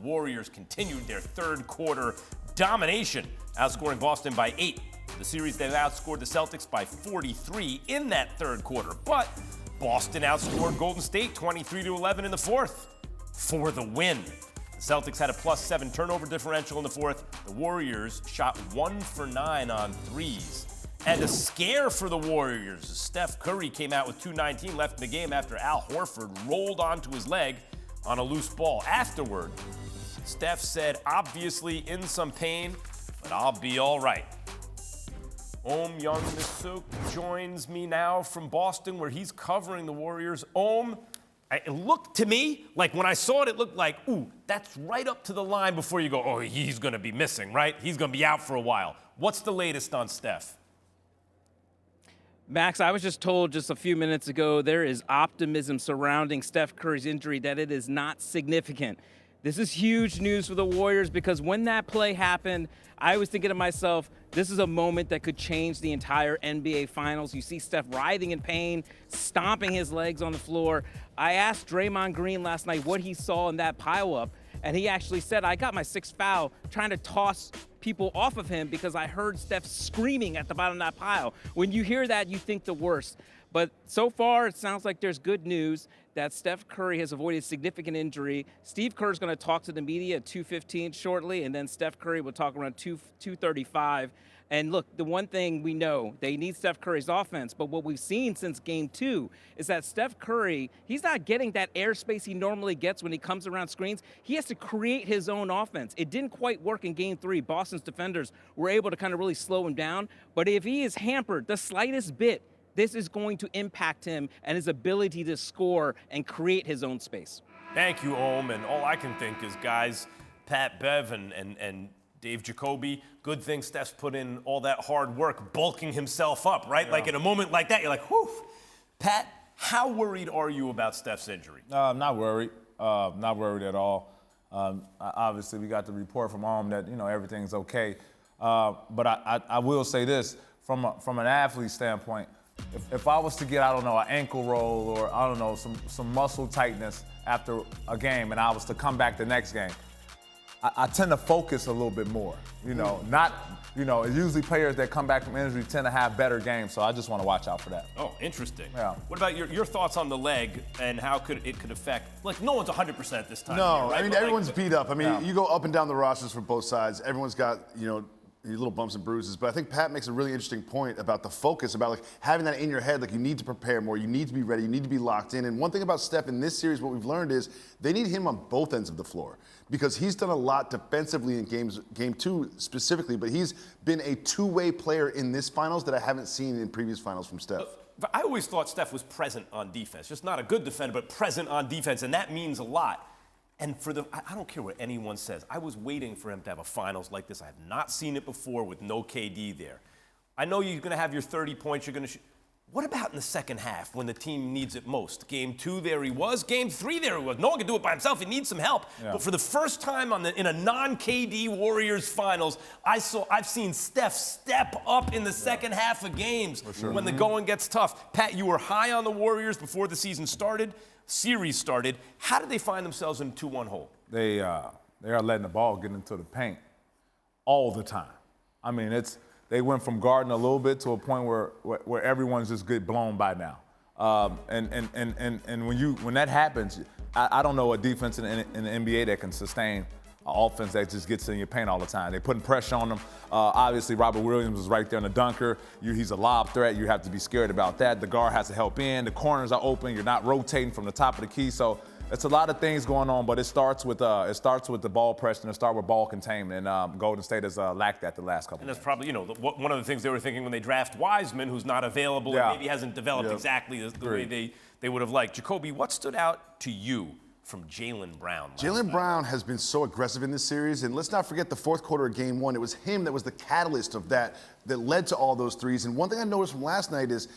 Warriors continued their third quarter domination, outscoring Boston by 8. The series, they've outscored the Celtics by 43 in that third quarter. But Boston outscored Golden State 23-11 in the fourth for the win. The Celtics had a +7 turnover differential in the fourth. The Warriors shot 1 for 9 on threes. And a scare for the Warriors. Steph Curry came out with 2:19 left in the game after Al Horford rolled onto his leg on a loose ball. Afterward, Steph said, obviously in some pain, but I'll be all right. Young-Misuk joins me now from Boston, where he's covering the Warriors. It looked to me like when I saw it, it looked like, ooh, that's right up to the line before you go, oh, he's going to be missing, right? He's going to be out for a while. What's the latest on Steph? Max, I was just told just a few minutes ago there is optimism surrounding Steph Curry's injury, that it is not significant. This is huge news for the Warriors because when that play happened, I was thinking to myself, this is a moment that could change the entire NBA Finals. You see Steph writhing in pain, stomping his legs on the floor. I asked Draymond Green last night what he saw in that pileup, and he actually said, I got my sixth foul trying to toss people off of him because I heard Steph screaming at the bottom of that pile. When you hear that, you think the worst. But so far, it sounds like there's good news that Steph Curry has avoided significant injury. Steve Kerr's going to talk to the media at 2:15 shortly, and then Steph Curry will talk around 2:35. And look, the one thing we know, they need Steph Curry's offense, but what we've seen since Game 2 is that Steph Curry, he's not getting that airspace he normally gets when he comes around screens. He has to create his own offense. It didn't quite work in Game 3. Boston's defenders were able to kind of really slow him down, but if he is hampered the slightest bit, this is going to impact him and his ability to score and create his own space. Thank you, and all I can think is, guys, Pat Bev and Dave Jacoby, good thing Steph's put in all that hard work, bulking himself up, right? Yeah. Like in a moment like that, you're like, whew. Pat, how worried are you about Steph's injury? Not worried. Not worried at all. Obviously, we got the report from that, everything's okay. But I will say this, from an athlete standpoint, if I was to get, an ankle roll or, some muscle tightness after a game and I was to come back the next game, I tend to focus a little bit more, usually players that come back from injury tend to have better games, so I just want to watch out for that. Oh, interesting. Yeah. What about your thoughts on the leg and how it could affect, no one's 100% this time. No, here, right? I mean, everyone's beat up. I mean, yeah. You go up and down the rosters for both sides. Everyone's got, little bumps and bruises, but I think Pat makes a really interesting point about the focus, about having that in your head, you need to prepare more, you need to be ready, you need to be locked in. And one thing about Steph in this series, what we've learned is they need him on both ends of the floor because he's done a lot defensively in game 2 specifically, but he's been a two-way player in this finals that I haven't seen in previous finals from Steph. But I always thought Steph was present on defense, just not a good defender, but present on defense, and that means a lot. And I don't care what anyone says. I was waiting for him to have a finals like this. I have not seen it before with no KD there. I know you're going to have your 30 points. You're going to shoot. What about in the second half when the team needs it most? Game 2, there he was. Game 3, there he was. No one can do it by himself. He needs some help. Yeah. But for the first time in a non-KD Warriors finals, I've seen Steph step up in the second half of games when the going gets tough. Pat, you were high on the Warriors before the series started. How did they find themselves in a 2-1 hole? They are letting the ball get into the paint all the time. I mean, they went from guarding a little bit to a point where everyone's just get blown by now. And when that happens, I don't know a defense in the NBA that can sustain an offense that just gets in your paint all the time. They're putting pressure on them. Obviously, Robert Williams was right there in the dunker. He's a lob threat. You have to be scared about that. The guard has to help in. The corners are open. You're not rotating from the top of the key. So it's a lot of things going on, but it starts with the ball pressure and it starts with ball containment. And Golden State has lacked that the last couple. And that's probably one of the things they were thinking when they draft Wiseman, who's not available and maybe hasn't developed exactly the way they would have liked. Jacoby, what stood out to you from Jaylen Brown? Jaylen Brown has been so aggressive in this series, and let's not forget the fourth quarter of Game 1. It was him that was the catalyst of that led to all those threes. And one thing I noticed from last night is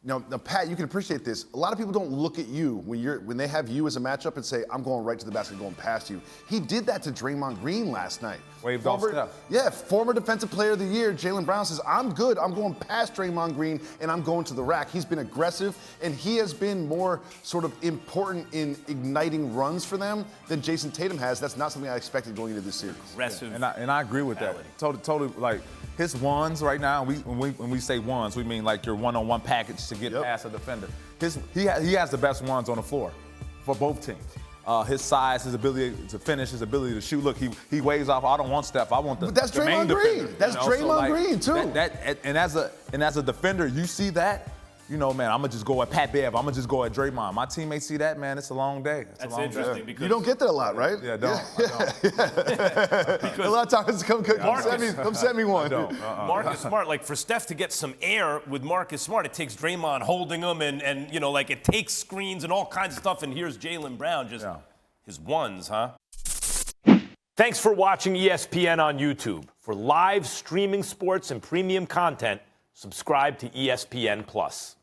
Now, Pat, you can appreciate this. A lot of people don't look at you when they have you as a matchup and say, I'm going right to the basket, going past you. He did that to Draymond Green last night. Waved off Steph. Yeah, former Defensive Player of the Year, Jaylen Brown says, I'm good. I'm going past Draymond Green, and I'm going to the rack. He's been aggressive, and he has been more sort of important in igniting runs for them than Jason Tatum has. That's not something I expected going into this series. Aggressive. And I agree with that. Totally, like, his ones right now, when we say ones, we mean like your one-on-one package to get past a defender. He has the best ones on the floor for both teams. His size, his ability to finish, his ability to shoot. Look, he waves off. I don't want Steph. I want the. But that's the main Draymond Green. defender, That's Draymond Green too. And as a defender, you see that. You know, man, I'm gonna just go at Pat Bev. I'm gonna just go at Draymond. My teammates see that, man. It's a long day. That's interesting because you don't get that a lot, right? Yeah, I don't. A lot of times, come send me one. Marcus Smart, like for Steph to get some air with Marcus Smart, it takes Draymond holding him and you know, like it takes screens and all kinds of stuff. And here's Jaylen Brown, just his ones, huh? Thanks for watching ESPN on YouTube. For live streaming sports and premium content, subscribe to ESPN+.